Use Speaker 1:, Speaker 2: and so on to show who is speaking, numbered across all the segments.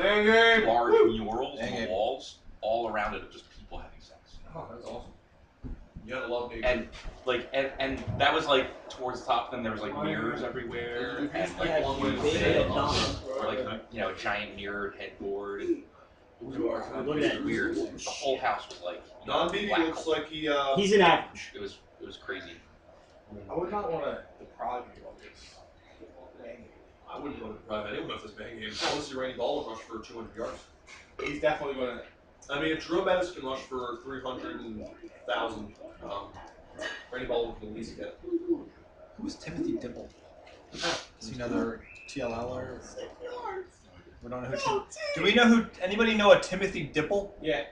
Speaker 1: large murals on the walls all around it of just people having sex.
Speaker 2: Oh, that's awesome. You gotta love nature.
Speaker 1: And like, and that was like towards the top. Then there was like mirrors everywhere, and like a giant mirrored headboard. It was weird. The whole house was like.
Speaker 2: Don Beatty looks like
Speaker 3: he's an average.
Speaker 1: It was crazy.
Speaker 4: I would not want to deprive you of this.
Speaker 2: I wouldn't want to deprive anyone of this bang game. I want to see Randy Ball rush for 200 yards.
Speaker 4: He's definitely going to.
Speaker 2: I mean, if Jerome Bettis can rush for 300,000, Randy Ball can at least get.
Speaker 5: Who's Timothy Dipple? Is he another TLLer? We don't know who. Do we know who? Anybody know a Timothy Dipple?
Speaker 4: Yeah.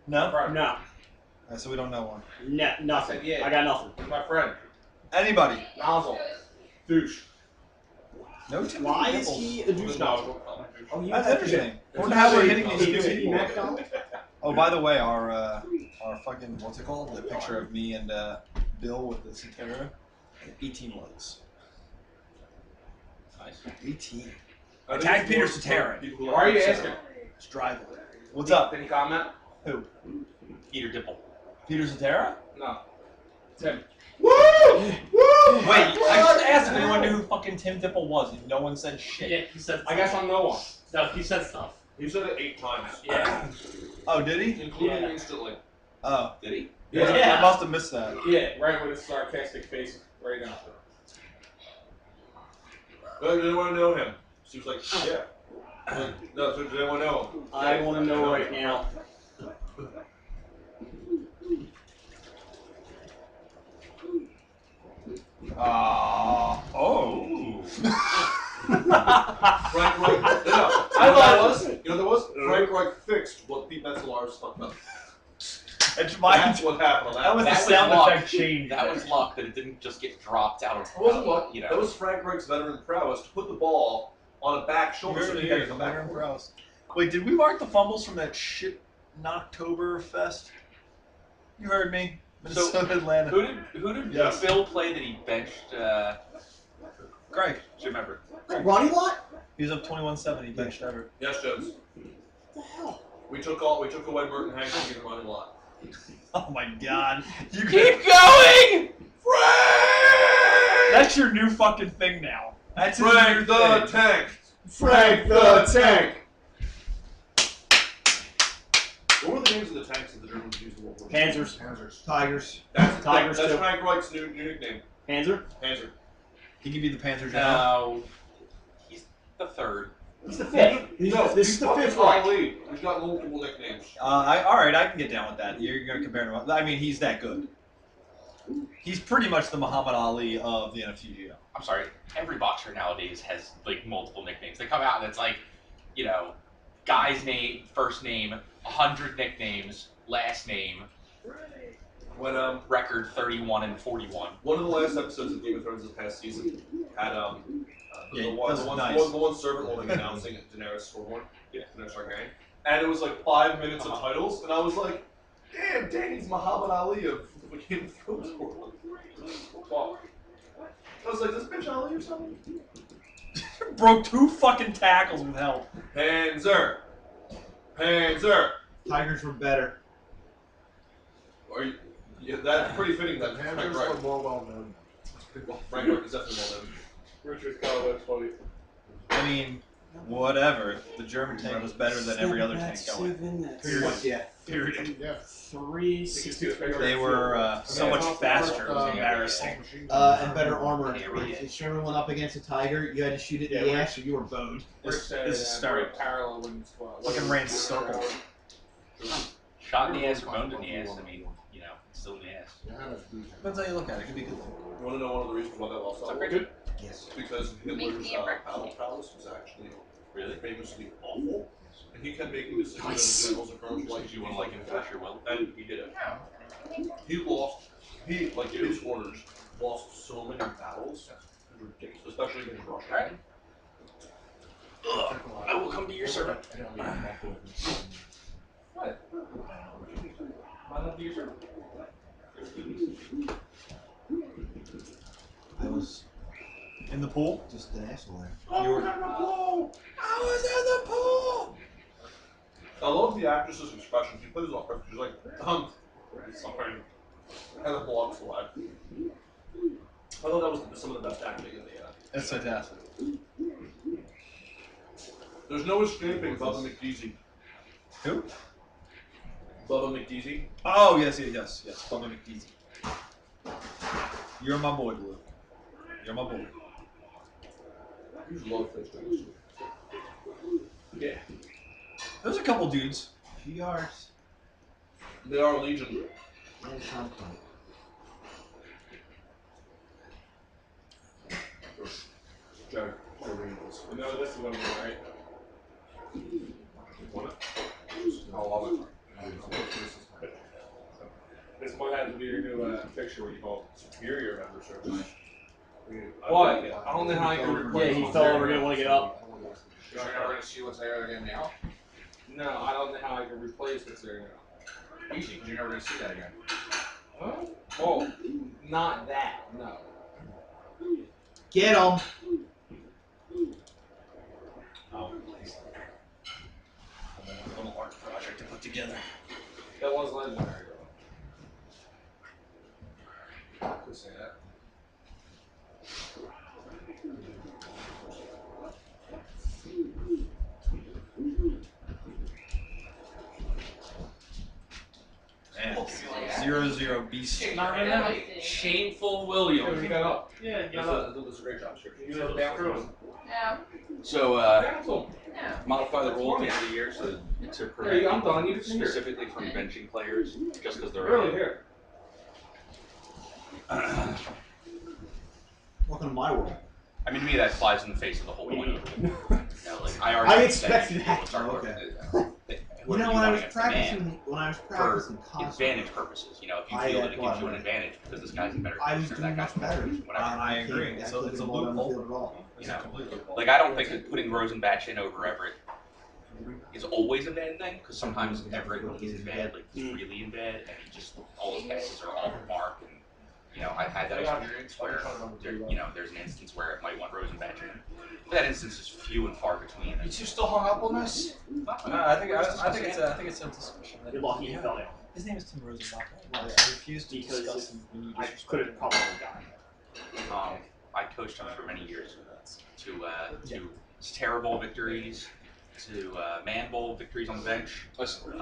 Speaker 5: No.
Speaker 3: No.
Speaker 5: So we don't know one.
Speaker 3: No, nothing.
Speaker 4: Yeah.
Speaker 3: I got nothing.
Speaker 4: He's my friend.
Speaker 5: Anybody?
Speaker 4: Nozzle. Douche.
Speaker 5: No Timothy
Speaker 3: Why
Speaker 5: Dipple.
Speaker 3: is he a douche nozzle?
Speaker 4: Oh,
Speaker 5: That's interesting. I wonder how we're hitting these people.
Speaker 4: McDonald?
Speaker 5: Oh, by the way, our fucking what's it called? The picture of me and Bill with the Cetera. 18 likes.
Speaker 1: Nice.
Speaker 5: 18.
Speaker 6: Tag Peter Cetera.
Speaker 4: Why are you asking?
Speaker 5: It's driving. What's up?
Speaker 4: Any comment?
Speaker 5: Who?
Speaker 1: Peter Dipple.
Speaker 5: Peter Cetera?
Speaker 4: No. Tim.
Speaker 5: Woo! Woo! Wait, I just asked if anyone knew who fucking Tim Dipple was, and no one said shit.
Speaker 6: Yeah, he said.
Speaker 4: I guess I'm no one.
Speaker 6: No, he said stuff.
Speaker 2: He said it 8 times.
Speaker 6: Yeah.
Speaker 5: Oh, did he?
Speaker 2: Including
Speaker 6: Yeah.
Speaker 2: instantly.
Speaker 5: Oh.
Speaker 1: Did he?
Speaker 5: Yeah. I must have missed that.
Speaker 4: Yeah, right with his sarcastic face right now.
Speaker 2: Did anyone know him? She was like, yeah. No, so did anyone know him?
Speaker 3: I want to know right now.
Speaker 1: Oh.
Speaker 2: Frank Reich. Yeah.
Speaker 4: I thought
Speaker 2: You know what that was? Frank Reich fixed what Pete Metzelar's fucked up.
Speaker 5: It's my.
Speaker 2: That's what happened on that.
Speaker 5: That was the
Speaker 1: That was
Speaker 5: sound
Speaker 1: luck.
Speaker 5: effect change.
Speaker 1: That was luck that it didn't just get dropped out of.
Speaker 2: It wasn't luck.
Speaker 1: You know.
Speaker 2: That was Frank Reich's veteran prowess to put the ball on a back shoulder so he had to come back and forth.
Speaker 5: Wait, did we mark the fumbles from that shit Knocktoberfest? You heard me. Minnesota, Atlanta.
Speaker 1: Who did
Speaker 2: Yes.
Speaker 1: Bill play that he benched?
Speaker 5: Greg.
Speaker 1: Do you remember?
Speaker 3: Ronnie Lott?
Speaker 5: He was up 21-7. He benched Everett.
Speaker 2: Yes, Jones.
Speaker 3: What the hell?
Speaker 2: We took away Burton Hanks and gave him running a lot.
Speaker 5: Oh my God! You
Speaker 1: Keep going!
Speaker 2: Frank!
Speaker 5: That's your new fucking thing now. That's his
Speaker 2: Frank
Speaker 5: new
Speaker 2: the
Speaker 5: thing.
Speaker 2: Tank.
Speaker 4: Frank the Tank.
Speaker 2: What were the names of the tanks that the Germans used in World War II?
Speaker 3: Panthers.
Speaker 5: Tigers.
Speaker 3: Tigers
Speaker 2: That's
Speaker 3: too.
Speaker 2: Frank Reich's new nickname.
Speaker 3: Panzer?
Speaker 2: Panzer.
Speaker 5: He can be the Panthers now.
Speaker 1: No. He's the third.
Speaker 3: He's the fifth. This is the
Speaker 2: fucking
Speaker 3: fifth Reich.
Speaker 2: Ali. He's got multiple nicknames.
Speaker 5: All right, I can get down with that. You're gonna compare him. I mean, he's that good. He's pretty much the Muhammad Ali of the NFTGL.
Speaker 1: I'm sorry. Every boxer nowadays has like multiple nicknames. They come out and it's like, guy's name, first name, 100 nicknames, last name.
Speaker 2: When
Speaker 1: Record 31 and 41.
Speaker 2: one of the last episodes of Game of Thrones this past season had the one servant woman announcing Daenerys Stormborn, Daenerys Targaryen, and it was like 5 minutes of titles, and I was like, damn, Danny's Muhammad Ali of the Game of Thrones world. Fuck. I was like, this bitch Ali or something?
Speaker 5: Broke 2 fucking tackles with help.
Speaker 2: Panzer.
Speaker 5: Tigers were better.
Speaker 2: Are you? Yeah, that's pretty fitting. That Frank
Speaker 4: Panthers
Speaker 2: Reich.
Speaker 4: are more well known.
Speaker 2: Frank Reich is definitely well known.
Speaker 4: Richard's got that's funny.
Speaker 5: I mean, whatever. The German tank was better than every other tank going. Period.
Speaker 4: Yeah.
Speaker 3: 3.
Speaker 5: They were so much faster. It was embarrassing.
Speaker 7: And better armor.
Speaker 1: Yeah, really.
Speaker 7: If Sherman went up against a tiger, you had to shoot it in the ass or you were bowed.
Speaker 4: Rich said
Speaker 5: This is starting.
Speaker 4: parallel when
Speaker 5: Fucking ran circle.
Speaker 1: Shot in the ass or boned in the ass. I mean, it's still in the ass.
Speaker 5: Depends how you look at it. It could be good.
Speaker 2: You want to know one of the reasons why that lost out?
Speaker 1: Good.
Speaker 7: Yes.
Speaker 2: Because Hitler's battle prowess was actually
Speaker 1: Really?
Speaker 2: famously awful, and he kept making decisions on generals and colonels like
Speaker 1: You want to influence your will?
Speaker 2: and he did it. His orders lost so many battles, it's ridiculous, especially against Russia.
Speaker 1: Alright. I will come to your servant.
Speaker 4: What? Might not be your servant.
Speaker 5: I was In the pool?
Speaker 7: Just an asshole there.
Speaker 5: You were in the pool. I was in the pool.
Speaker 2: I love the actress's expression. She plays off. She's like, sorry, and the blocks away. I thought that was some of the best acting in the.
Speaker 5: That's fantastic.
Speaker 2: There's no escaping Bubba McDeasy.
Speaker 5: Who?
Speaker 2: Bubba McDeasy.
Speaker 5: Oh, yes. Bubba McDeasy. You're my boy, Blue. You're my boy.
Speaker 2: You just love fish things. Yeah.
Speaker 5: There's a couple dudes.
Speaker 7: PRs.
Speaker 2: They are legion.
Speaker 7: And content.
Speaker 2: Jared.
Speaker 4: You know this is gonna be right.
Speaker 2: Want it? I love it.
Speaker 4: This one has to be your new picture what you call superior member service.
Speaker 2: What? I don't know how you can replace.
Speaker 6: Yeah, he fell over, didn't want to get up.
Speaker 1: You're never gonna see what's there again now.
Speaker 4: No, I don't know how I can replace what's there now.
Speaker 1: Easy, because you're never gonna see that again.
Speaker 4: Huh? Oh, not that. No.
Speaker 7: Get him.
Speaker 5: Oh, please. A little art project to put together.
Speaker 4: That was legendary. Could say that.
Speaker 5: Man, 0-0 beast.
Speaker 6: Not right now.
Speaker 1: Shameful
Speaker 4: You
Speaker 1: William.
Speaker 4: got up.
Speaker 6: Yeah, you got up.
Speaker 2: This is a great job, sir.
Speaker 4: You got down through him.
Speaker 8: No,
Speaker 1: So,
Speaker 4: Down to him.
Speaker 8: no.
Speaker 1: modify the rule at the end of the year to
Speaker 4: There
Speaker 1: prevent
Speaker 4: you go. I'm done. You just here.
Speaker 1: specifically from benching players just because they're
Speaker 4: Really here.
Speaker 7: Welcome to my world.
Speaker 1: I mean, to me, that flies in the face of the whole point. You know, like, I
Speaker 7: I
Speaker 1: already
Speaker 7: expected
Speaker 1: said
Speaker 7: that.
Speaker 1: start
Speaker 7: Okay.
Speaker 1: whoever
Speaker 7: You know, when I was
Speaker 1: want against the man
Speaker 7: practicing
Speaker 1: for
Speaker 7: constantly,
Speaker 1: advantage purposes. You know, if you
Speaker 7: I
Speaker 1: feel
Speaker 7: had
Speaker 1: that it gives you an
Speaker 7: one.
Speaker 1: advantage because this guy's a better
Speaker 7: I was
Speaker 1: coach or
Speaker 7: doing
Speaker 1: that guy's
Speaker 7: much better.
Speaker 1: whatever.
Speaker 5: I agree.
Speaker 7: Can't
Speaker 5: It's
Speaker 7: actually
Speaker 5: a
Speaker 7: get the ball down the
Speaker 5: loophole.
Speaker 7: field at all.
Speaker 5: It's
Speaker 1: You
Speaker 5: a
Speaker 1: know,
Speaker 5: complete loophole.
Speaker 1: Like, I don't think that putting Rosenbach in over Everett is always a bad thing because sometimes Everett, when he's in bed, like he's really in bed, and he just all his passes are off the mark. And you know, I've had that experience where there's an instance where it might want Rosenbach in. But that instance is few and far between.
Speaker 6: You two still hung up on this?
Speaker 5: I think it's a discussion.
Speaker 6: You're lucky he fell down.
Speaker 5: His name is Tim Rosenbach. I refuse to
Speaker 6: Because
Speaker 5: discuss him when you
Speaker 6: I
Speaker 5: disrespect
Speaker 6: could have
Speaker 5: him.
Speaker 6: probably died.
Speaker 1: I coached him for many years to terrible victories, to man bowl victories on the bench.
Speaker 5: Listen,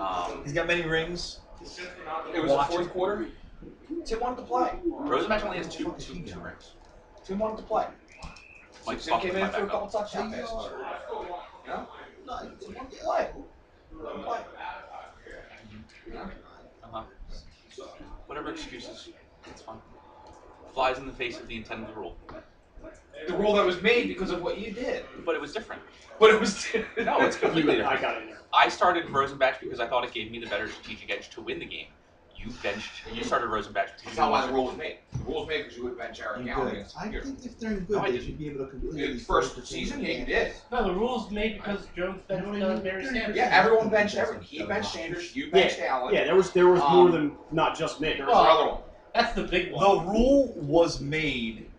Speaker 5: he's got many rings.
Speaker 1: It was the fourth quarter.
Speaker 5: Tim wanted to play.
Speaker 1: Rosenbach only has two rings.
Speaker 5: Tim wanted to play.
Speaker 1: Like
Speaker 5: Tim came in for a couple touchdown passes.
Speaker 1: No?
Speaker 5: No, Tim wanted to play. Let him play.
Speaker 1: Whatever excuses, it's fine. Flies in the face of the intent of the rule.
Speaker 6: The rule that was made because of what you did.
Speaker 1: But it was different.
Speaker 6: But it was.
Speaker 1: No, it's completely different.
Speaker 6: I got in there.
Speaker 1: I started Rosenbach because I thought it gave me the better strategic edge to win the game. You started Rosenbach because
Speaker 6: That's not why the rule was made. The rule was made because you would bench Eric
Speaker 7: You're
Speaker 6: Allen
Speaker 7: good.
Speaker 6: against
Speaker 7: I
Speaker 6: here.
Speaker 7: think if they're in
Speaker 1: No,
Speaker 7: good,
Speaker 1: I
Speaker 7: they
Speaker 1: didn't.
Speaker 7: should be able to completely.
Speaker 6: In the first season, yeah, you did.
Speaker 3: No, the rules made because Jones benched Barry Sanders.
Speaker 6: Yeah, everyone benched everyone. He benched Sanders, you benched Allen.
Speaker 9: Yeah, there was more than not just me.
Speaker 6: There was another one.
Speaker 3: That's the big one.
Speaker 5: The rule was made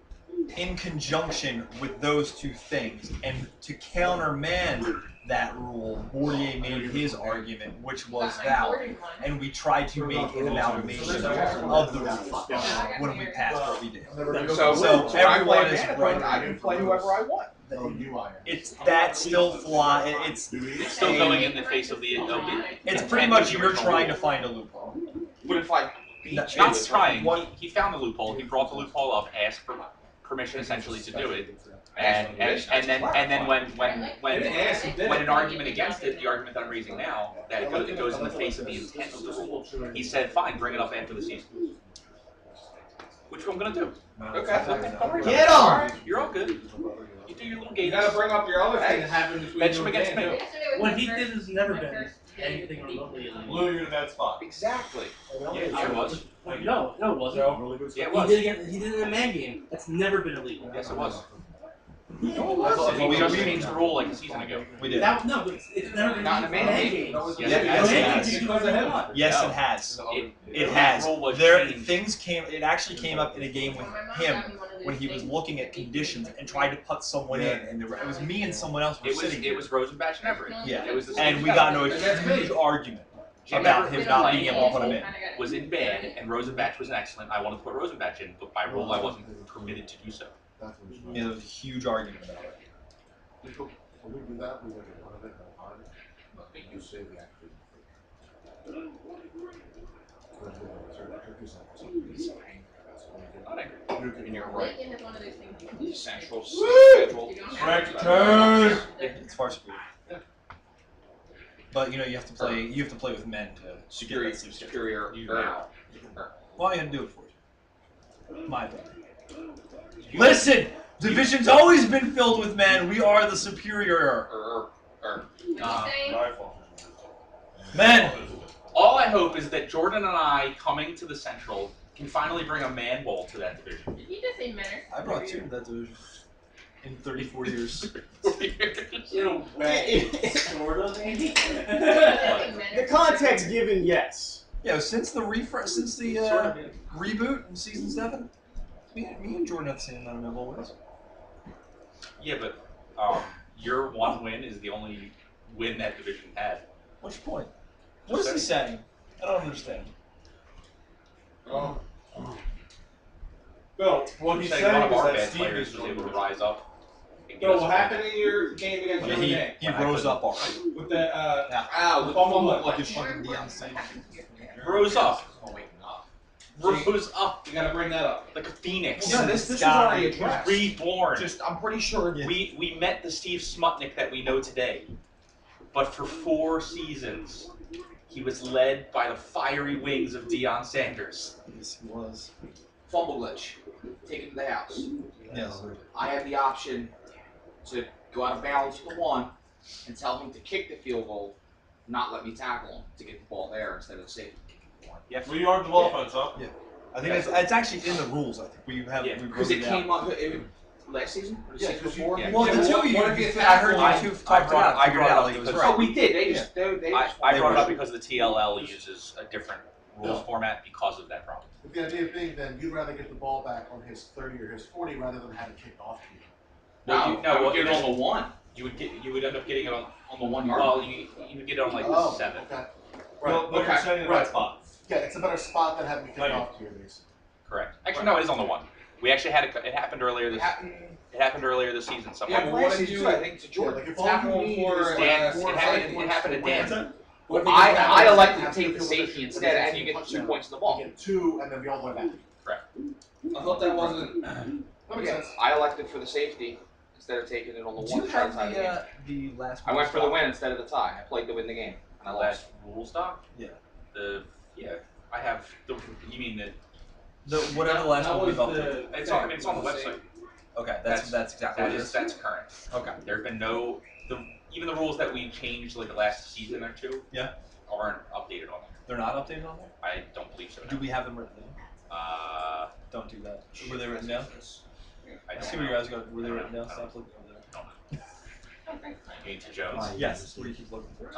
Speaker 5: in conjunction with those two things, and to countermand that rule, Bourdier made his argument, which was valid, and we tried to make an amalgamation of the rules when we passed what we did.
Speaker 6: So I
Speaker 5: everyone
Speaker 6: play
Speaker 5: is
Speaker 6: Vanderbilt,
Speaker 5: right.
Speaker 6: I can play whoever I want.
Speaker 5: It's that still fly. It's
Speaker 1: still going in the face of the.
Speaker 5: It's pretty much you're trying to find a loophole.
Speaker 6: But if I beat you,
Speaker 1: Not trying. He found the loophole. He brought the loophole up, asked for permission essentially to do it, and then when an argument against it, the argument that I'm raising now, that it goes in the face of the intent of the rule, he said, fine, bring it up after the season. Which I'm gonna do.
Speaker 6: Okay.
Speaker 7: Get him!
Speaker 1: You're all good. You do your little
Speaker 4: You
Speaker 1: games.
Speaker 4: gotta bring up your other thing that happened between
Speaker 1: Bench
Speaker 4: you
Speaker 1: him
Speaker 4: and
Speaker 1: against
Speaker 4: Dan,
Speaker 1: me.
Speaker 4: too.
Speaker 3: What he did has never been anything remotely illegal.
Speaker 2: Blue, you're in a bad spot.
Speaker 6: Exactly.
Speaker 1: Yeah, sure was.
Speaker 3: No, it wasn't.
Speaker 1: Yeah, it
Speaker 3: He
Speaker 1: was.
Speaker 3: did it in a man game. That's never been illegal.
Speaker 1: Yes, it was. We just changed the rule like a season ago.
Speaker 5: We did.
Speaker 3: No, but it's never been
Speaker 6: Not in a man game.
Speaker 1: Yes,
Speaker 5: it has. Yes, it has. It
Speaker 1: That
Speaker 5: has.
Speaker 1: rule was
Speaker 5: There,
Speaker 1: changed.
Speaker 5: things came. It actually came up in a game with him when he was looking at conditions and tried to put someone in, and it was me and someone else were sitting
Speaker 1: It was Rosenbach and Everett.
Speaker 5: Yeah.
Speaker 1: It was the
Speaker 5: and
Speaker 1: same
Speaker 5: we
Speaker 1: guy.
Speaker 5: got into a huge argument about him not being able to put him in.
Speaker 1: Was in bad, and Rosenbach was excellent. I wanted to put Rosenbach in, but by rule I wasn't permitted to do so.
Speaker 5: Yeah, there was a huge argument about it.
Speaker 8: When we do that, we look at one of it and you say the actual.
Speaker 1: And you're right.
Speaker 6: Central schedule.
Speaker 5: It's far superior. But you know you have to play. You have to play with men to get
Speaker 6: Superior.
Speaker 5: that sleep schedule.
Speaker 6: Superior.
Speaker 5: Well, I had to do it for you. My bad. Listen, division's always been filled with men. We are the superior men.
Speaker 1: All I hope is that Jordan and I, coming to the Central, can finally bring a man bowl to that division.
Speaker 10: Did you just say men?
Speaker 5: I brought two to that division in 34 years.
Speaker 9: The context given, yes.
Speaker 5: Yeah, since the reboot in season 7, me and Jordan have the same amount of bowl wins.
Speaker 1: Yeah, but your one win is the only win that division had.
Speaker 5: What's your point? What is he saying? I don't understand.
Speaker 4: Oh. No, what he's
Speaker 1: Saying
Speaker 4: saying
Speaker 1: one of our
Speaker 4: is that
Speaker 1: bad
Speaker 4: Steve
Speaker 1: players
Speaker 4: is
Speaker 1: was able to rise up. and get
Speaker 4: No,
Speaker 1: us
Speaker 4: what
Speaker 1: a win.
Speaker 4: happened in your game against Notre Dame?
Speaker 5: He rose up alright.
Speaker 4: With that,
Speaker 6: Ow,
Speaker 5: Like his fucking Deion Sanders.
Speaker 1: Rose up.
Speaker 6: Rose
Speaker 1: Rose up
Speaker 4: you gotta bring that up.
Speaker 1: like a phoenix.
Speaker 6: No, this was
Speaker 5: God.
Speaker 6: already addressed.
Speaker 1: Reborn.
Speaker 6: I'm pretty sure.
Speaker 5: Yeah.
Speaker 1: We met the Steve Smutnik that we know today, but for 4 seasons, he was led by the fiery wings of Deion Sanders.
Speaker 5: Yes, he was.
Speaker 6: Fumble glitch. Take it to the house.
Speaker 5: Yes.
Speaker 6: I have the option to go out of bounds to the 1 and tell him to kick the field goal, not let me tackle him to get the ball there instead of safety.
Speaker 4: We are the offense, huh?
Speaker 5: Yeah. I think it's actually in the rules. I think we have.
Speaker 1: Yeah,
Speaker 5: we
Speaker 6: Because
Speaker 5: wrote
Speaker 6: it
Speaker 5: it down.
Speaker 6: came up last season? Or the season before?
Speaker 1: yeah.
Speaker 5: Well, the two of you,
Speaker 6: What if you
Speaker 5: I heard
Speaker 6: tackle
Speaker 5: you
Speaker 6: him?
Speaker 5: two talked about it.
Speaker 1: I brought it up
Speaker 5: It was
Speaker 1: because-
Speaker 6: Oh,
Speaker 5: right.
Speaker 6: we did. They just, they
Speaker 1: I
Speaker 6: just
Speaker 1: brought it up because the TLL uses a different rules format because of that problem.
Speaker 8: But the idea being then you'd rather get the ball back on his 30 or his 40 rather than have it kicked off to you.
Speaker 6: I would get it on the 1.
Speaker 1: You would end up getting it on
Speaker 6: the 1 yard.
Speaker 1: Well, you would get it on like the 7.
Speaker 8: Okay.
Speaker 4: But you're
Speaker 6: Okay.
Speaker 4: saying in the right spot.
Speaker 8: Yeah, it's a better spot than having it kicked
Speaker 4: Right.
Speaker 8: off to you, basically.
Speaker 1: Correct. Actually, no, it is on the 1. We actually had it happened earlier this. It happened earlier this season. Somewhere.
Speaker 6: Yeah, but what did you do? I think to Jordan.
Speaker 8: Yeah, like if all
Speaker 6: Tackle
Speaker 8: you
Speaker 6: him
Speaker 8: need
Speaker 6: for
Speaker 8: is
Speaker 1: Dan,
Speaker 6: uh,
Speaker 1: it
Speaker 6: 4 or 5
Speaker 1: happened. It
Speaker 6: points.
Speaker 1: happened to Dan.
Speaker 6: I elected to take the safety instead, and you get 2 points to the ball.
Speaker 8: You get 2, and then we all go back.
Speaker 4: I thought that wasn't.
Speaker 8: That makes sense.
Speaker 6: I elected for the safety instead of taking it on the
Speaker 5: Do
Speaker 6: 1
Speaker 5: you
Speaker 6: to try to
Speaker 5: have
Speaker 6: tie the game.
Speaker 5: the last?
Speaker 6: I went for the win instead of the tie. I played to win the game, and I
Speaker 1: The
Speaker 6: lost.
Speaker 1: last rules doc.
Speaker 5: Yeah.
Speaker 1: I have. You mean the?
Speaker 5: The whatever the last
Speaker 4: That
Speaker 5: one
Speaker 4: was
Speaker 5: we've
Speaker 4: the.
Speaker 1: It's on. I mean, it's on the website.
Speaker 5: Okay, that's exactly what it is.
Speaker 1: That's current.
Speaker 5: Okay.
Speaker 1: There's been no even the rules that we changed like the last season or 2.
Speaker 5: Yeah.
Speaker 1: Aren't updated on there.
Speaker 5: They're not updated on there.
Speaker 1: I don't believe so.
Speaker 5: Do we have them written down? Don't do that. Were they written down?
Speaker 1: I
Speaker 5: See what your guys got. Were they written down? Stop looking over there.
Speaker 1: Need to Jones.
Speaker 5: Yes. That's what you keep looking for.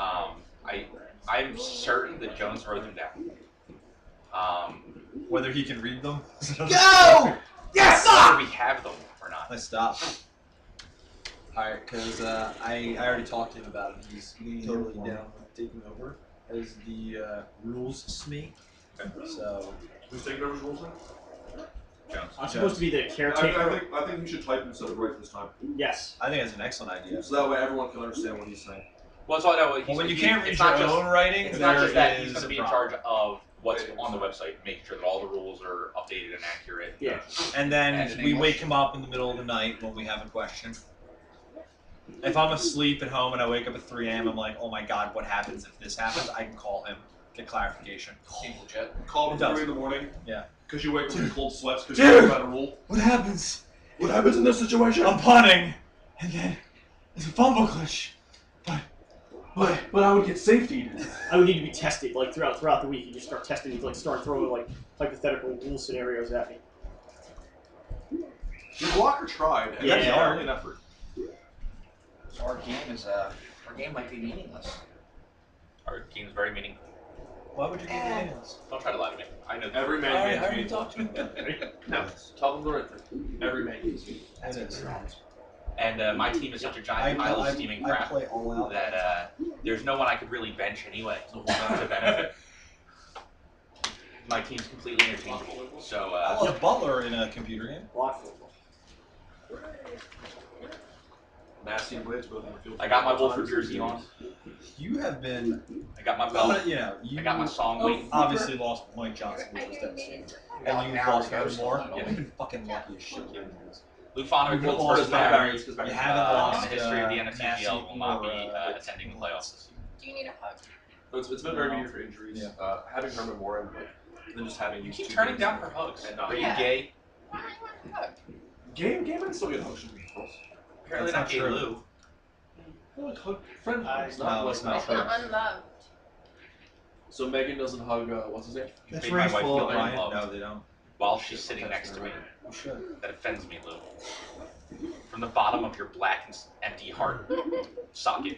Speaker 1: I'm certain that Jones wrote them down.
Speaker 5: Whether he can read them.
Speaker 6: Go! Yes!
Speaker 1: Whether we have them or not.
Speaker 5: Let's stop. Alright, because I already talked to him about it. He's totally down with taking over as the rules SME. So.
Speaker 2: Who's taking over his rules now?
Speaker 1: Jones.
Speaker 9: I'm supposed to be the caretaker.
Speaker 2: I think you should type instead of write this time.
Speaker 9: Yes.
Speaker 5: I think that's an excellent idea.
Speaker 2: So that way everyone can understand what he's saying.
Speaker 1: Well, it's all that.
Speaker 5: Well, when you can't read
Speaker 1: it's
Speaker 5: your
Speaker 1: not just,
Speaker 5: own writing,
Speaker 1: it's not
Speaker 5: there
Speaker 1: just that he's
Speaker 5: is
Speaker 1: going to
Speaker 5: a
Speaker 1: be in
Speaker 5: problem.
Speaker 1: charge of what's on the website, making sure that all the rules are updated and accurate.
Speaker 9: Yeah.
Speaker 5: And then
Speaker 1: And in
Speaker 5: we
Speaker 1: English.
Speaker 5: wake him up in the middle of the night when we have a question. If I'm asleep at home and I wake up at 3 a.m., I'm like, oh my god, what happens if this happens? I can call him, get clarification.
Speaker 6: Seems legit.
Speaker 2: Call him
Speaker 5: It does.
Speaker 2: at 3 in the morning.
Speaker 5: Yeah.
Speaker 2: Because you wake up in cold sweats because
Speaker 5: Dude!
Speaker 2: you about a rule.
Speaker 5: What happens?
Speaker 2: What happens in this situation?
Speaker 5: I'm punting, and then there's a fumble glitch.
Speaker 2: But I would get safety.
Speaker 9: I would need to be tested like throughout the week. You just start testing, you like start throwing like hypothetical rule scenarios at me.
Speaker 2: Your blocker tried, and
Speaker 9: Yeah.
Speaker 2: that's hardly an effort.
Speaker 6: So our game might be meaningless.
Speaker 1: Our team's very meaningful.
Speaker 5: Why would you give me names?
Speaker 1: Don't try to lie to me. I know.
Speaker 4: Every man
Speaker 5: Alright,
Speaker 4: game's
Speaker 5: how are you
Speaker 4: meaningful.
Speaker 5: talking about?
Speaker 1: No.
Speaker 4: Tell them the right thing. Every man game's meaningful.
Speaker 5: It is.
Speaker 1: And my team is such a giant pile of steaming
Speaker 5: I
Speaker 1: crap
Speaker 5: play all out.
Speaker 1: that there's no one I could really bench anyway to benefit. My team's completely interchangeable. So
Speaker 5: I love Butler in a computer game.
Speaker 9: Block football.
Speaker 2: Nasty blades both in the field.
Speaker 1: I got my Wolford jersey on.
Speaker 5: You have been,
Speaker 1: I got my belt.
Speaker 5: you know, you
Speaker 1: I got my song waiting.
Speaker 5: obviously lost Mike Johnson, which was devastating. And you've lost one more.
Speaker 1: Yeah.
Speaker 5: You've been fucking lucky as shit.
Speaker 1: Lufanovic
Speaker 5: You've
Speaker 1: will
Speaker 5: lost
Speaker 1: first
Speaker 5: back-
Speaker 1: time
Speaker 5: You haven't lost
Speaker 1: in the history of the
Speaker 5: Massey
Speaker 1: NFTGL will not be
Speaker 5: or,
Speaker 1: attending the playoffs this year.
Speaker 10: Do you need a hug?
Speaker 2: It's been very meaty for injuries.
Speaker 5: Yeah.
Speaker 2: Having Herman Warren, then just having
Speaker 1: You
Speaker 2: these
Speaker 1: keep
Speaker 2: two
Speaker 1: turning
Speaker 2: games.
Speaker 1: down for hugs.
Speaker 2: And
Speaker 1: Are you
Speaker 10: Yeah.
Speaker 1: gay?
Speaker 10: Why do I want a hug?
Speaker 2: Game and still get hugs from people.
Speaker 1: Apparently
Speaker 5: That's
Speaker 1: not
Speaker 5: not
Speaker 1: gay,
Speaker 5: true.
Speaker 1: Lou.
Speaker 2: Like hug friend hugs,
Speaker 5: No,
Speaker 2: not
Speaker 5: it's
Speaker 2: like
Speaker 5: not
Speaker 10: I feel unloved.
Speaker 2: So Megan doesn't hug what's his name?
Speaker 1: You
Speaker 7: That's
Speaker 1: made my
Speaker 7: Ray's
Speaker 1: wife
Speaker 7: fault,
Speaker 1: feel very
Speaker 5: Brian?
Speaker 1: loved
Speaker 5: No, they don't.
Speaker 1: while she's sitting next to me.
Speaker 5: You should.
Speaker 1: That offends me, Lou. From the bottom of your black and empty heart socket.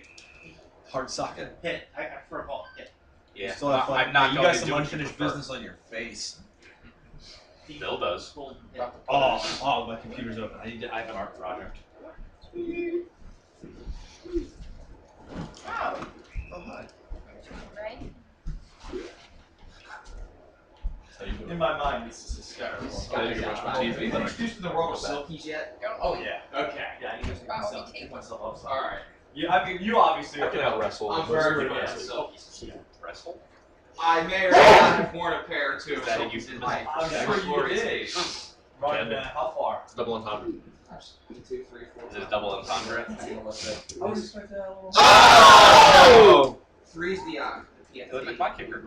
Speaker 5: Hard socket.
Speaker 3: Hit. I for a ball. Hit.
Speaker 1: Yeah,
Speaker 5: Still have fun.
Speaker 1: I'm not
Speaker 5: You
Speaker 1: going
Speaker 5: got
Speaker 1: to
Speaker 5: some
Speaker 1: do what you
Speaker 5: unfinished
Speaker 1: prefer.
Speaker 5: business on your face.
Speaker 1: Bill does.
Speaker 5: Oh, my computer's open. I have an art project.
Speaker 10: Oh,
Speaker 5: Oh, hi.
Speaker 10: right?
Speaker 5: How you doing?
Speaker 7: In my mind, this is hysterical.
Speaker 2: Thank you very much.
Speaker 7: Have you been introduced to the world of
Speaker 2: Well,
Speaker 7: Silkies yet?
Speaker 10: Don't
Speaker 7: Oh
Speaker 10: eat.
Speaker 7: yeah. Okay. Yeah, I need to
Speaker 10: Wow,
Speaker 7: myself,
Speaker 10: we take-
Speaker 7: myself up.
Speaker 6: All right.
Speaker 7: You obviously
Speaker 2: I
Speaker 7: are.
Speaker 2: can out wrestle.
Speaker 7: I'm very good at
Speaker 2: Wrestling.
Speaker 7: Silkies.
Speaker 1: Wrestle?
Speaker 6: I may or may not have worn a pair or two of
Speaker 1: Is that a
Speaker 6: Silkies
Speaker 1: youth
Speaker 6: in my
Speaker 7: I'm sure you
Speaker 6: glorious
Speaker 7: did.
Speaker 6: days.
Speaker 7: Run how far?
Speaker 2: It's double entendre.
Speaker 6: 1, 2, 3, 4.
Speaker 1: Is it a double entendre?
Speaker 7: I would expect that a little.
Speaker 2: Oh!
Speaker 6: 3's the
Speaker 1: You look like my kicker.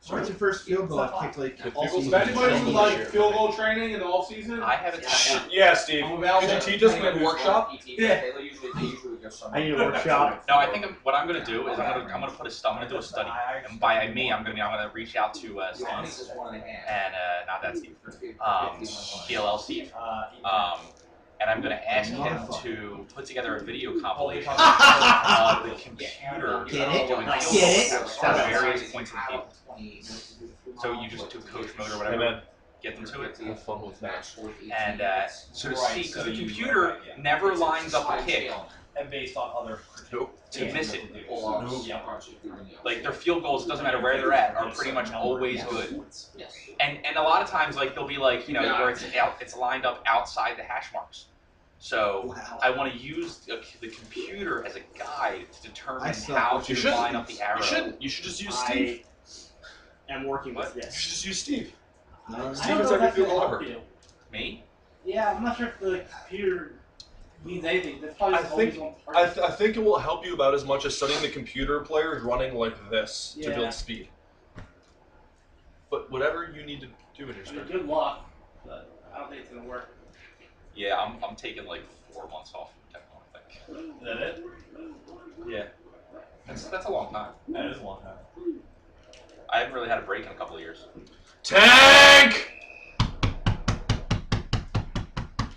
Speaker 7: What's your first field goal? I kicked like all
Speaker 2: If
Speaker 7: season.
Speaker 4: Anybody who like field goal training in the off season?
Speaker 1: I have a talent.
Speaker 2: Yeah, Steve.
Speaker 6: I'm available.
Speaker 2: Could you teach us in a workshop?
Speaker 7: Yeah.
Speaker 6: They usually go somewhere.
Speaker 9: I need a workshop.
Speaker 1: No, I think what I'm gonna do is I'm gonna put I'm gonna do a study, and by me I'm gonna reach out to
Speaker 6: Your
Speaker 1: Steve
Speaker 6: honest is 1.5.
Speaker 1: and not that Steve, PLL Steve, and I'm gonna ask him to put together a video compilation of the computer
Speaker 7: Get it?
Speaker 1: doing
Speaker 7: Get
Speaker 1: field
Speaker 7: it?
Speaker 1: goals at various points in the field. So you just do coach mode or whatever,
Speaker 2: Amen.
Speaker 1: get them to it,
Speaker 2: Have fun with that.
Speaker 1: and so to see because the computer never lines up a kick
Speaker 7: And based on other.
Speaker 1: to miss it.
Speaker 7: Yeah.
Speaker 1: Like their field goals, doesn't matter where they're at, are pretty much always good.
Speaker 6: Yes.
Speaker 1: And a lot of times, like they'll be like, where it's lined up outside the hash marks. So I want to use the computer as a guide to determine how
Speaker 2: You
Speaker 1: to
Speaker 2: should.
Speaker 1: line up the arrow.
Speaker 2: You shouldn't. You should just use Steve.
Speaker 9: I am working with
Speaker 2: You
Speaker 9: this.
Speaker 2: should just use Steve.
Speaker 9: I don't
Speaker 2: Steve
Speaker 9: know
Speaker 2: is
Speaker 9: if
Speaker 2: every
Speaker 9: that's
Speaker 2: field
Speaker 9: gonna
Speaker 2: goal
Speaker 9: help
Speaker 2: ever.
Speaker 9: you.
Speaker 1: Me?
Speaker 3: Yeah, I'm not sure if the computer means anything. That's probably
Speaker 2: I
Speaker 3: always
Speaker 2: think-
Speaker 3: on target.
Speaker 2: I think it will help you about as much as studying the computer players running like this to
Speaker 3: Yeah.
Speaker 2: build speed. But whatever you need to do in your
Speaker 3: I mean,
Speaker 2: spare
Speaker 3: good luck, but I don't think it's gonna work.
Speaker 1: Yeah, I'm taking like 4 months off from Tecmo, I think.
Speaker 7: Is that it?
Speaker 1: Yeah. That's a long time.
Speaker 7: That is a long time.
Speaker 1: I haven't really had a break in a couple of years.
Speaker 2: Tank!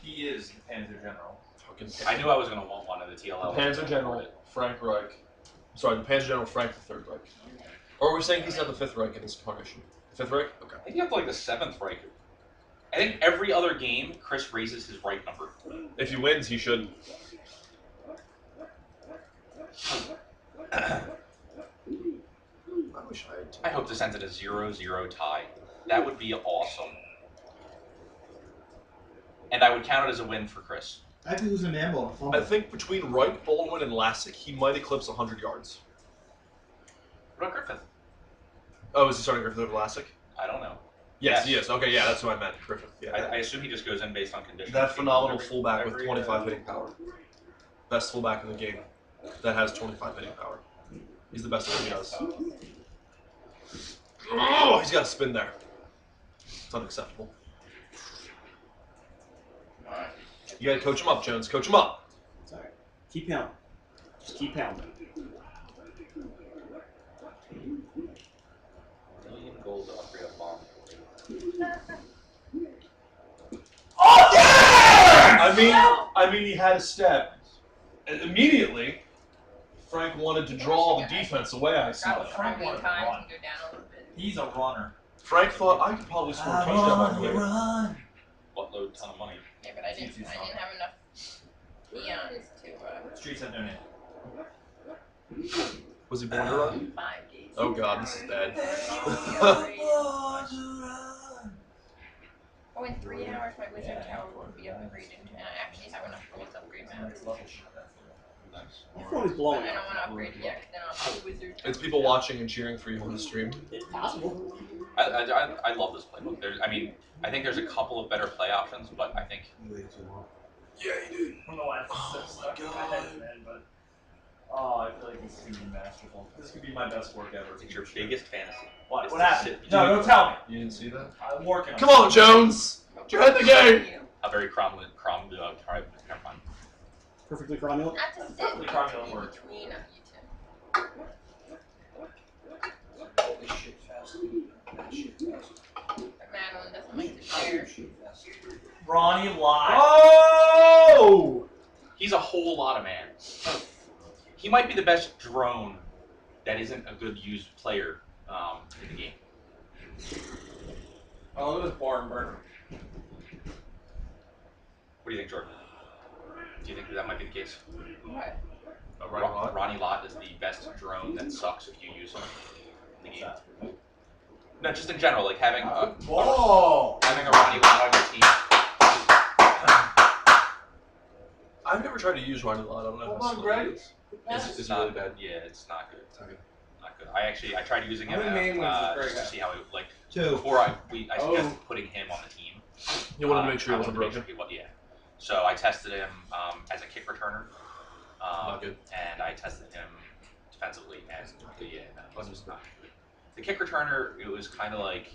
Speaker 7: He is the Panzer General.
Speaker 2: Fucking
Speaker 1: I knew I was gonna want one of the TLL.
Speaker 2: The Panzer General Frank Reich. Sorry, the Panzer General Frank the Third Reich. Or are we saying he's not the Fifth Reich in this incarnation? The Fifth Reich? Okay.
Speaker 1: I think you have to like the 7th Reich. I think every other game, Chris raises his right number.
Speaker 2: If he wins, he should. I wish I had.
Speaker 1: I hope this ends in a 0-0 tie. That would be awesome. And I would count it as a win for Chris.
Speaker 7: I could lose a man ball.
Speaker 2: I think between Reich, Baldwin, and Lassick, he might eclipse 100 yards.
Speaker 1: What about Griffith?
Speaker 2: Oh, is he starting Griffith over Lassick?
Speaker 1: I don't know.
Speaker 2: Yes,
Speaker 1: Yes.
Speaker 2: he is. Okay, yeah, that's what I meant. Griffith. Yeah.
Speaker 1: I assume he just goes in based on conditions.
Speaker 2: That phenomenal fullback with
Speaker 1: every,
Speaker 2: 25 hitting power. Best fullback in the game that has 25 hitting power. He's the best at what he does. Oh, he's got a spin there. It's unacceptable. You gotta coach him up, Jones. Coach him up.
Speaker 9: Sorry. Keep pounding. Just keep pounding.
Speaker 1: million goals to upgrade a bomb.
Speaker 2: Oh yeah! I mean, he had a step, immediately, Frank wanted to draw the defense away, I see.
Speaker 10: Grab
Speaker 5: Frank
Speaker 10: it
Speaker 5: wanted to
Speaker 10: times
Speaker 5: run.
Speaker 10: and go down a little bit.
Speaker 5: He's a runner.
Speaker 2: Frank thought I could probably score a touchdown on the way.
Speaker 5: Run.
Speaker 1: Buttload ton of money.
Speaker 10: Yeah, but I didn't have enough peons to
Speaker 5: Streets have no name.
Speaker 2: Was he born to run?
Speaker 10: 5 days.
Speaker 2: Oh god, this is bad.
Speaker 10: Oh, in 3 hours my wizard tower will be upgraded and I actually have enough rules to upgrade maps.
Speaker 9: Your phone is
Speaker 10: But
Speaker 9: blowing
Speaker 10: I don't
Speaker 9: up.
Speaker 10: want to upgrade it yet because then I'll have a wizard tower.
Speaker 2: It's people watching and cheering for you on the stream.
Speaker 9: It's possible.
Speaker 1: I love this playbook. I think there's a couple of better play options, but I think
Speaker 2: Yeah, you did.
Speaker 5: I don't know why it's so stuck in my head, man, but I feel like this is gonna be masterful. This could be my best work ever.
Speaker 1: it's your biggest fantasy.
Speaker 5: What?
Speaker 1: is
Speaker 5: What
Speaker 1: to
Speaker 5: happened?
Speaker 1: sit-
Speaker 5: No, don't tell me.
Speaker 2: You didn't see that?
Speaker 5: I'm working.
Speaker 2: Come on, Jones! You're at the game!
Speaker 1: A very cromulent, sorry, never mind.
Speaker 9: Perfectly cromulent.
Speaker 10: Not to sit
Speaker 5: Perfectly cromulent
Speaker 10: in
Speaker 5: word.
Speaker 10: between of you two. But Madeline doesn't like to share.
Speaker 5: Ronnie live.
Speaker 2: Oh!
Speaker 1: He's a whole lot of man. He might be the best drone that isn't a good used player in the game.
Speaker 4: Oh, look at this barn burner.
Speaker 1: What do you think, Jordan? Do you think that might be the case?
Speaker 10: What?
Speaker 1: Ronnie Lott is the best drone that sucks if you use him in the game. No, just in general, like having a Ronnie Lott on your team.
Speaker 2: I've never tried to use Ronnie Lott. I don't know
Speaker 4: Hold
Speaker 2: how
Speaker 4: on,
Speaker 2: slow
Speaker 4: Greg.
Speaker 2: it is.
Speaker 1: It's not really bad. Yeah, it's not good. Not good. I tried using him
Speaker 4: How many name wins does Greg
Speaker 1: just to
Speaker 4: have?
Speaker 1: see how it like
Speaker 7: Two.
Speaker 1: before I suggested putting him on the team.
Speaker 2: You wanted to make sure
Speaker 1: I
Speaker 2: he wasn't
Speaker 1: wanted to
Speaker 2: broken?
Speaker 1: make sure yeah. So I tested him as a kick returner.
Speaker 2: Not good.
Speaker 1: And I tested him defensively, and yeah, no, it was not good. The kick returner, it was kind of like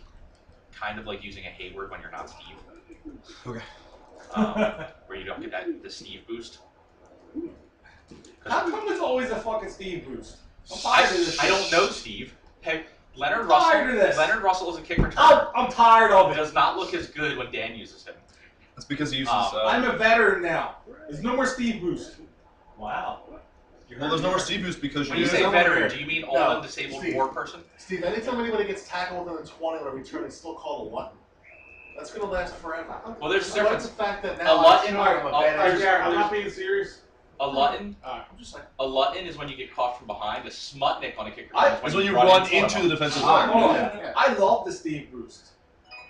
Speaker 1: using a Hayward when you're not Steve.
Speaker 2: Okay.
Speaker 1: Where you don't get the Steve boost.
Speaker 4: How come there's always a fucking Steve boost? I'm tired of this
Speaker 1: I
Speaker 4: shit.
Speaker 1: don't know, Steve. Hey, Leonard
Speaker 4: I'm
Speaker 1: Russell.
Speaker 4: tired of this.
Speaker 1: Leonard Russell is a kick returner.
Speaker 4: I'm tired of it.
Speaker 1: Does not look as good when Dan uses him.
Speaker 2: That's because he uses.
Speaker 4: I'm a veteran now. There's no more Steve boost.
Speaker 5: Wow.
Speaker 2: well, there's no more Steve boost because
Speaker 1: When
Speaker 2: you
Speaker 1: you
Speaker 2: use
Speaker 1: say
Speaker 8: over
Speaker 1: veteran,
Speaker 8: here.
Speaker 1: do you mean
Speaker 8: No,
Speaker 1: all disabled
Speaker 8: Steve.
Speaker 1: war person?
Speaker 8: Steve, anytime anybody gets tackled within the 20 on a return, it's still called a Lutton. That's gonna last forever.
Speaker 1: Well, there's a
Speaker 8: So what's
Speaker 1: difference.
Speaker 8: the fact that
Speaker 1: A
Speaker 8: now
Speaker 1: Lutton-
Speaker 8: I'm a
Speaker 1: Alright,
Speaker 8: badass
Speaker 4: Jared, I'm not
Speaker 8: player?
Speaker 4: being serious.
Speaker 1: A Lutton.
Speaker 8: I'm just like,
Speaker 1: A Lutton is when you get caught from behind. A Smutnik on a kick return
Speaker 2: It's when you run into the defensive
Speaker 4: Hold
Speaker 2: player.
Speaker 4: on.
Speaker 8: yeah.
Speaker 4: I love the Steve boost.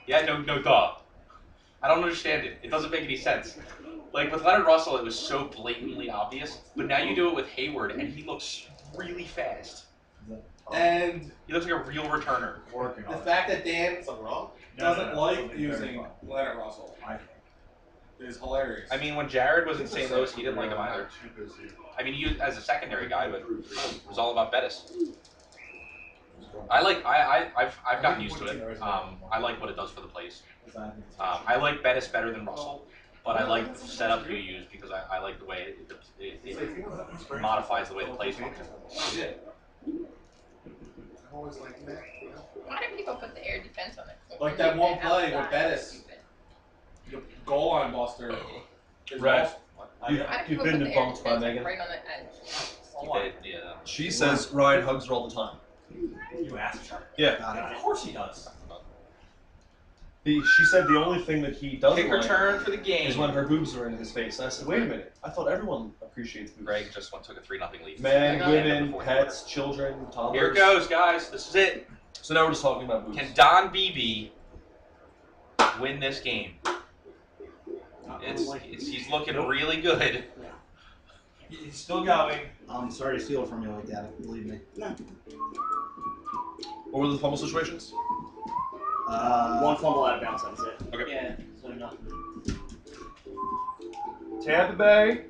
Speaker 1: Yeah, no, duh. I don't understand it. It doesn't make any sense. Like with Leonard Russell, it was so blatantly obvious, but now you do it with Hayward, and he looks really fast.
Speaker 4: And
Speaker 1: He looks like a real returner.
Speaker 5: Working
Speaker 4: the
Speaker 5: on
Speaker 4: fact that Dan
Speaker 8: something wrong?
Speaker 4: doesn't like
Speaker 5: Something very
Speaker 4: using
Speaker 5: fun.
Speaker 4: Leonard Russell
Speaker 5: I
Speaker 4: is hilarious.
Speaker 1: I mean, when Jared was in St. Louis, he didn't like him either.
Speaker 8: Too busy.
Speaker 1: I mean, he used as a secondary guy, but it was all about Bettis. I've gotten used to it. I like what it does for the plays. I like Bettis better than Russell, but I like the setup you use because I like the way it modifies the way the plays function.
Speaker 8: I'm always like, man, you know.
Speaker 10: Why do people put the air defense on it?
Speaker 4: Like that one play with
Speaker 10: Outside.
Speaker 4: Bettis. The goal line buster. Is
Speaker 2: Right.
Speaker 4: awesome.
Speaker 10: Why do
Speaker 5: You've
Speaker 10: people
Speaker 5: been
Speaker 10: put the air
Speaker 5: debunked by
Speaker 10: defense, like,
Speaker 5: Megan.
Speaker 10: right on the edge?
Speaker 5: Hold on.
Speaker 1: Yeah.
Speaker 2: She says Ryan hugs her all the time.
Speaker 5: You asked her.
Speaker 2: Yeah.
Speaker 5: Of course he does.
Speaker 2: She said the only thing that he doesn't
Speaker 1: Kick
Speaker 2: like
Speaker 1: return for the game.
Speaker 2: is when her boobs are in his face. And I said, wait a minute. I thought everyone appreciates boobs.
Speaker 1: Greg just took a 3-0 lead.
Speaker 2: Men,
Speaker 1: At the end of the
Speaker 2: women,
Speaker 1: fourth
Speaker 2: pets, children, toddlers.
Speaker 1: Here it goes, guys. This is it.
Speaker 2: So now we're just talking about boobs.
Speaker 1: Can Don Beebe win this game? He's looking really good.
Speaker 5: He's still going.
Speaker 7: I'm sorry to steal it from you like that. Believe me.
Speaker 2: What were the fumble situations?
Speaker 9: One fumble out of bounds, that was it.
Speaker 1: Okay.
Speaker 3: Yeah, so nothing.
Speaker 2: Tampa Bay